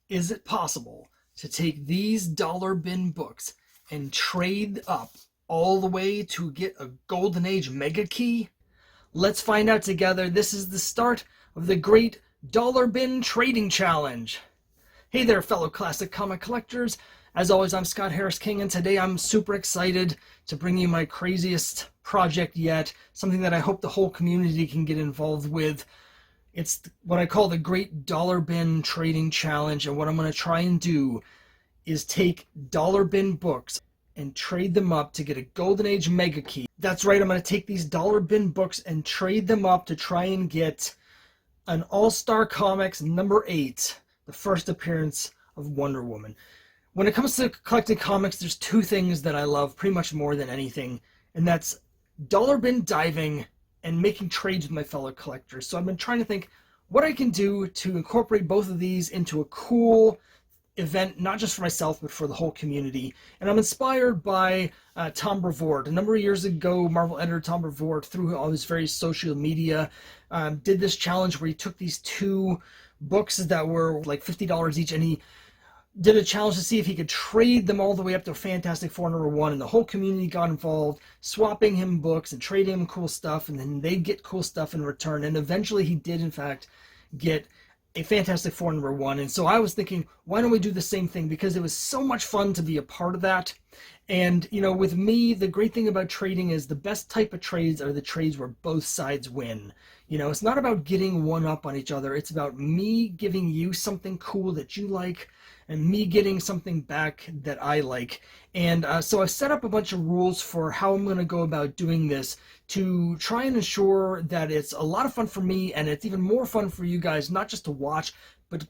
Is it possible to take these dollar bin books and trade up all the way to get a Golden Age Mega Key? Let's find out together. This is the start of the Great Dollar Bin Trading Challenge. Hey there, fellow classic comic collectors. As always, I'm Scott Harris King, and today I'm super excited to bring you my craziest project yet, something that I hope the whole community can get involved with. It's what I call the Great Dollar Bin Trading Challenge, and what I'm going to try and do is take dollar bin books and trade them up to get a Golden Age Mega Key. That's right, I'm going to take these dollar bin books and trade them up to try and get an All-Star Comics number 8, the first appearance of Wonder Woman. When it comes to collecting comics, there's two things that I love pretty much more than anything, and that's dollar bin diving and making trades with my fellow collectors. So I've been trying to think what I can do to incorporate both of these into a cool event, not just for myself, but for the whole community. And I'm inspired by Tom Brevoort. A number of years ago, Marvel editor Tom Brevoort, through all his various social media, did this challenge where he took these two books that were like $50 each, and he did a challenge to see if he could trade them all the way up to Fantastic Four #1, and the whole community got involved, swapping him books and trading him cool stuff, and then they'd get cool stuff in return. And eventually he did, in fact, get a Fantastic Four #1. And so I was thinking, why don't we do the same thing? Because it was so much fun to be a part of that. And, you know, with me, the great thing about trading is the best type of trades are the trades where both sides win. You know, it's not about getting one up on each other. It's about me giving you something cool that you like, and me getting something back that I like. And so I've set up a bunch of rules for how I'm going to go about doing this to try and ensure that it's a lot of fun for me, and it's even more fun for you guys, not just to watch, but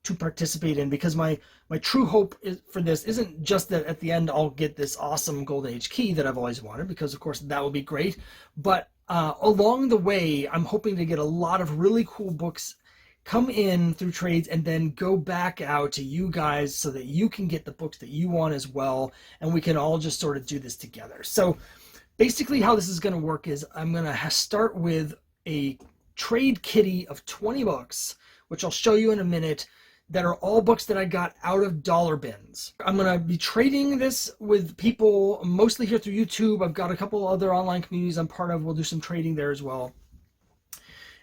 to participate in. Because my true hope for this isn't just that at the end I'll get this awesome Golden Age key that I've always wanted, because of course that would be great, but along the way I'm hoping to get a lot of really cool books come in through trades and then go back out to you guys so that you can get the books that you want as well, and we can all just sort of do this together. So basically how this is going to work is I'm going to start with a trade kitty of 20 books, which I'll show you in a minute, that are all books that I got out of dollar bins. I'm going to be trading this with people mostly here through YouTube. I've got a couple other online communities I'm part of. We'll do some trading there as well.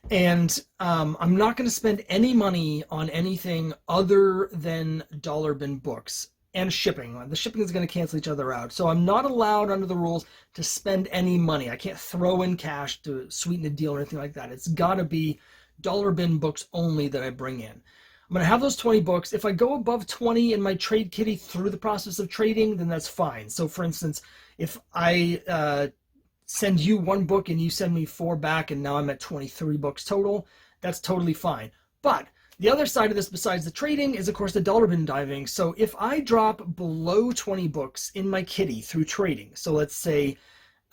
And I'm not going to spend any money on anything other than dollar bin books and shipping. The shipping is going to cancel each other out. So I'm not allowed under the rules to spend any money. I can't throw in cash to sweeten the deal or anything like that. It's got to be dollar bin books only that I bring in. I'm going to have those 20 books. If I go above 20 in my trade kitty through the process of trading, then that's fine. So for instance, if I send you one book and you send me 4 back, and now I'm at 23 books total, that's totally fine. But the other side of this, besides the trading, is of course the dollar bin diving. So if I drop below 20 books in my kitty through trading, so let's say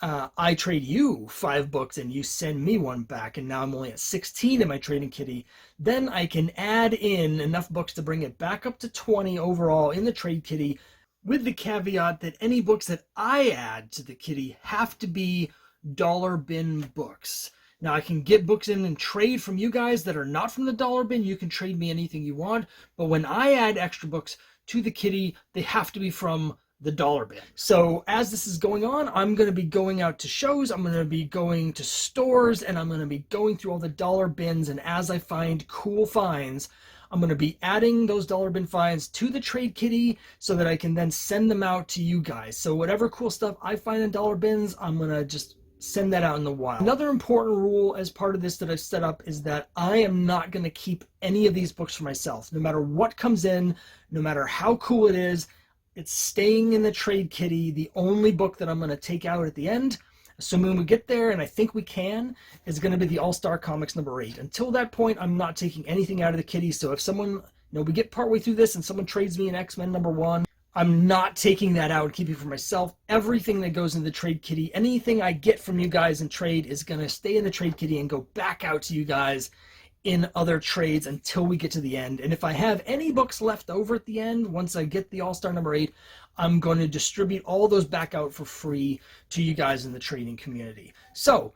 I trade you 5 books and you send me 1 back, and now I'm only at 16 in my trading kitty, then I can add in enough books to bring it back up to 20 overall in the trade kitty, with the caveat that any books that I add to the kitty have to be dollar bin books. Now I can get books in and trade from you guys that are not from the dollar bin. You can trade me anything you want, but when I add extra books to the kitty, they have to be from the dollar bin. So as this is going on, I'm going to be going out to shows, I'm going to be going to stores, and I'm going to be going through all the dollar bins, and as I find cool finds, I'm going to be adding those dollar bin finds to the trade kitty so that I can then send them out to you guys. So whatever cool stuff I find in dollar bins, I'm going to just send that out in the wild. Another important rule as part of this that I've set up is that I am not going to keep any of these books for myself. No matter what comes in, no matter how cool it is, it's staying in the trade kitty. The only book that I'm going to take out at the end, assuming we get there, and I think we can, is going to be the All-Star Comics number 8. Until that point, I'm not taking anything out of the kitty. So if someone, you know, we get partway through this and someone trades me an X-Men #1, I'm not taking that out and keeping it for myself. Everything that goes in the trade kitty, anything I get from you guys in trade, is going to stay in the trade kitty and go back out to you guys in other trades until we get to the end. And if I have any books left over at the end, once I get the All-Star number 8, I'm going to distribute all those back out for free to you guys in the trading community. So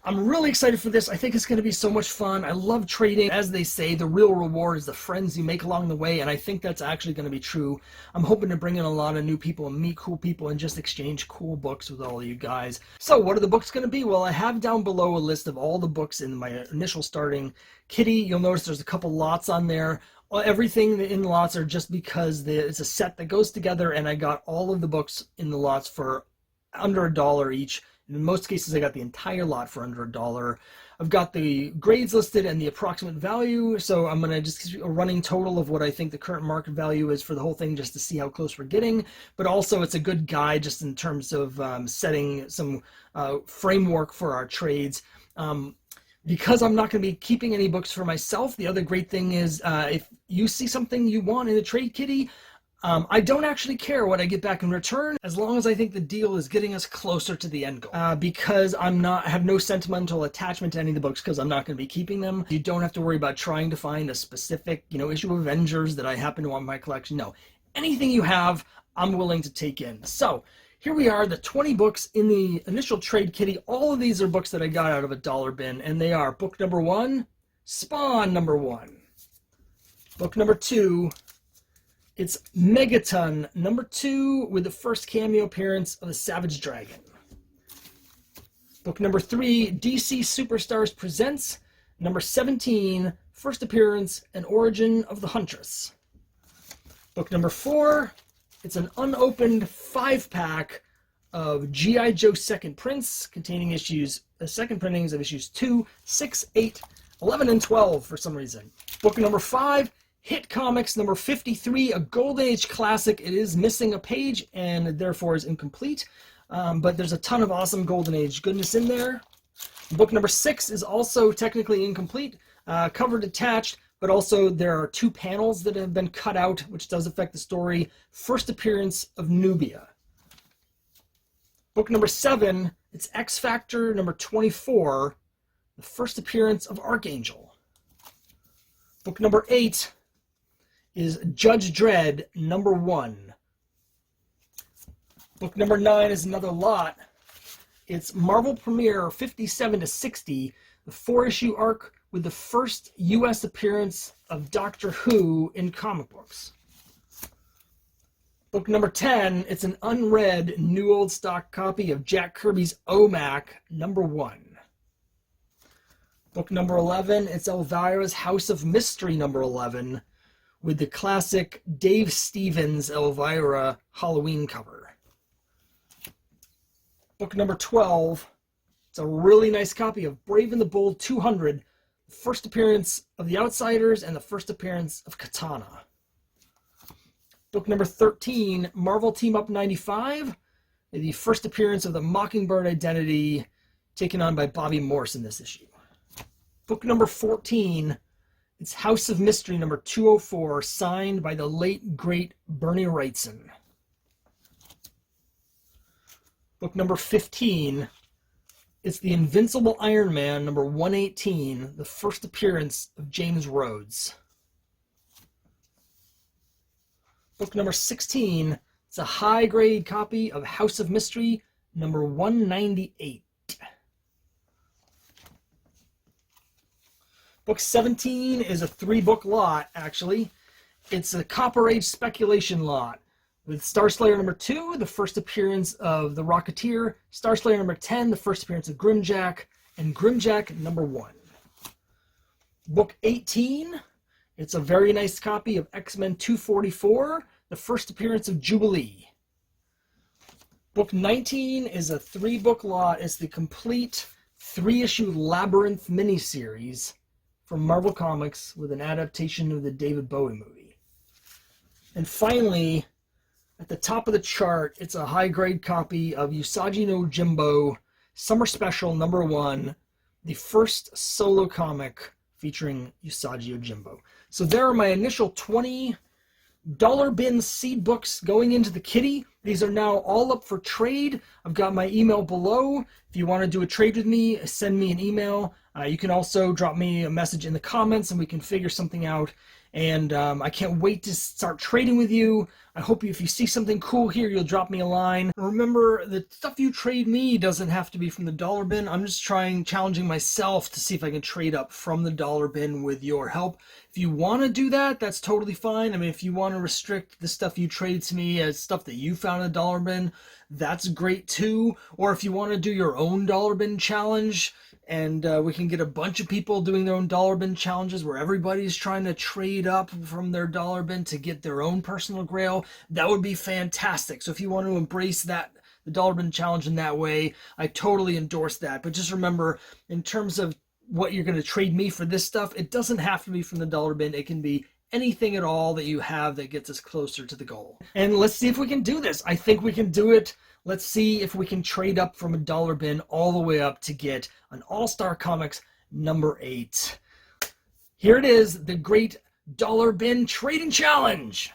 I'm really excited for this. I think it's going to be so much fun. I love trading. As they say, the real reward is the friends you make along the way, and I think that's actually going to be true. I'm hoping to bring in a lot of new people and meet cool people and just exchange cool books with all of you guys. So what are the books going to be? Well, I have down below a list of all the books in my initial starting kitty. You'll notice there's a couple lots on there. Everything in the lots are just because it's a set that goes together, and I got all of the books in the lots for under $1 each. In most cases, I got the entire lot for under $1. I've got the grades listed and the approximate value, so I'm going to just keep a running total of what I think the current market value is for the whole thing, just to see how close we're getting. But also, it's a good guide just in terms of setting some framework for our trades. Because I'm not going to be keeping any books for myself, the other great thing is if you see something you want in a trade kitty, I don't actually care what I get back in return, as long as I think the deal is getting us closer to the end goal. Because I have no sentimental attachment to any of the books, because I'm not going to be keeping them. You don't have to worry about trying to find a specific, issue of Avengers that I happen to want in my collection. No, anything you have, I'm willing to take in. So here we are, the 20 books in the initial trade kitty. All of these are books that I got out of a dollar bin, and they are book number 1, Spawn number 1. Book number 2, it's Megaton number 2, with the first cameo appearance of the Savage Dragon. Book number 3, DC Superstars Presents number 17, first appearance and origin of the Huntress. Book number 4, it's an unopened 5-pack of G.I. Joe Second Prints, containing second printings of issues 2, 6, 8, 11, and 12 for some reason. Book number 5, Hit Comics number 53, a Golden Age classic. It is missing a page and therefore is incomplete, but there's a ton of awesome Golden Age goodness in there. Book number 6 is also technically incomplete, cover detached, but also there are 2 panels that have been cut out, which does affect the story. First appearance of Nubia. Book number 7, it's X Factor number 24, the first appearance of Archangel. Book number 8 is Judge Dredd number 1. Book number 9 is another lot. It's Marvel Premiere 57 to 60, the 4-issue arc with the first U.S. appearance of Doctor Who in comic books. Book number 10, it's an unread new old stock copy of Jack Kirby's OMAC number 1. Book number 11, it's Elvira's House of Mystery number 11, with the classic Dave Stevens Elvira Halloween cover. Book number 12, it's a really nice copy of Brave and the Bold 200, the first appearance of The Outsiders and the first appearance of Katana. Book number 13, Marvel Team Up 95, the first appearance of the Mockingbird identity taken on by Bobby Morse in this issue. Book number 14, it's House of Mystery number 204, signed by the late, great Bernie Wrightson. Book number 15, it's The Invincible Iron Man number 118, the first appearance of James Rhodes. Book number 16, it's a high-grade copy of House of Mystery number 198. Book 17 is a 3-book lot, actually. It's a Copper Age speculation lot with Star Slayer number 2, the first appearance of the Rocketeer, Star Slayer number 10, the first appearance of Grimjack, and Grimjack number 1. Book 18, it's a very nice copy of X-Men 244, the first appearance of Jubilee. Book 19 is a 3-book lot. It's the complete 3-issue Labyrinth miniseries from Marvel Comics with an adaptation of the David Bowie movie. And finally, at the top of the chart, it's a high-grade copy of Usagi no Jimbo Summer Special number 1, the first solo comic featuring Usagi Yojimbo. So there are my initial 20 dollar bin seed books going into the kitty. These are now all up for trade. I've got my email below. If you want to do a trade with me, send me an email. You can also drop me a message in the comments and we can figure something out. And I can't wait to start trading with you. I hope if you see something cool here, you'll drop me a line. Remember, the stuff you trade me doesn't have to be from the dollar bin. I'm just challenging myself to see if I can trade up from the dollar bin with your help. If you want to do that, that's totally fine. I mean, if you want to restrict the stuff you trade to me as stuff that you found in a dollar bin, that's great too. Or if you want to do your own dollar bin challenge, and we can get a bunch of people doing their own dollar bin challenges where everybody's trying to trade up from their dollar bin to get their own personal grail, that would be fantastic. So if you want to embrace that, the dollar bin challenge in that way, I totally endorse that. But just remember, in terms of what you're going to trade me for this stuff, it doesn't have to be from the dollar bin. It can be anything at all that you have that gets us closer to the goal. And let's see if we can do this. I think we can do it. Let's see if we can trade up from a dollar bin all the way up to get an All-Star Comics number 8. Here it is, the Great Dollar Bin Trading Challenge.